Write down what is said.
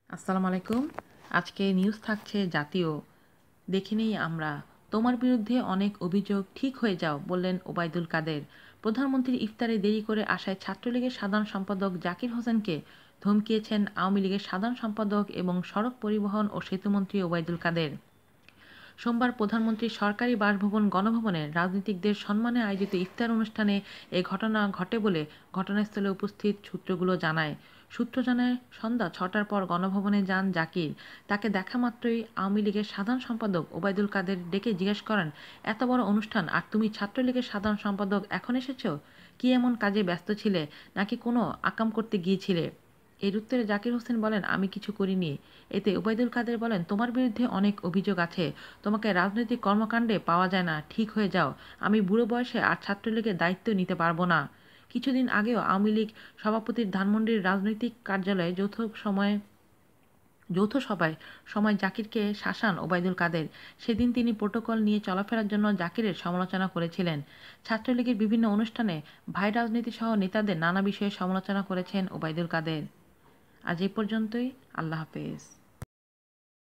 আসসালামু আলাইকুম। আজকে নিউজ থাকছে জাতীয়। দেখে নেই আমরা। তোমার বিরুদ্ধে অনেক অভিযোগ, ঠিক হয়ে যাও বললেন ওবায়দুল কাদের। প্রধানমন্ত্রীর ইফতারে দেরি করে আসায় ছাত্রলীগের সাধারণ সম্পাদক জাকির হোসেনকে ধমকিয়েছেন আওয়ামী লীগের সাধারণ সম্পাদক এবং সড়ক পরিবহন ও সেতুমন্ত্রী ওবায়দুল কাদের। সোমবার প্রধানমন্ত্রীর সরকারি বাসভবন গণভবনে রাজনীতিকদের সম্মানে আয়োজিত ইফতার অনুষ্ঠানে এ ঘটনা ঘটে বলে ঘটনাস্থলে উপস্থিত সূত্রগুলো জানায়। সূত্র জানায়, সন্ধ্যা ৬টার পর গণভবনে যান জাকির। তাকে দেখা মাত্রই আওয়ামী লীগের সাধারণ সম্পাদক ওবায়দুল কাদের ডেকে জিজ্ঞেস করেন, এত বড় অনুষ্ঠান আর তুমি ছাত্রলীগের সাধারণ সম্পাদক এখন এসেছ? কি এমন কাজে ব্যস্ত ছিলে, নাকি কোনো আকাম করতে গিয়েছিলে? এর উত্তরে জাকির হোসেন বলেন, আমি কিছু করিনি। এতে ওবায়দুল কাদের বলেন, তোমার বিরুদ্ধে অনেক অভিযোগ আছে, তোমাকে রাজনৈতিক কর্মকাণ্ডে পাওয়া যায় না, ঠিক হয়ে যাও। আমি বুড়ো বয়সে আর ছাত্রলীগের দায়িত্ব নিতে পারবো না। কিছুদিন আগেও আওয়ামী লীগ সভাপতির ধানমন্ডির রাজনৈতিক কার্যালয়ে যৌথ সভায় সময় জাকিরকে শাসান ওবায়দুল কাদের। সেদিন তিনি প্রোটোকল নিয়ে চলাফেরার জন্য জাকিরের সমালোচনা করেছিলেন। ছাত্রলীগের বিভিন্ন অনুষ্ঠানে ভাই রাজনীতি সহ নেতাদের নানা বিষয়ে সমালোচনা করেছেন ওবায়দুল কাদের। আজ এ পর্যন্তই। আল্লাহ হাফেজ।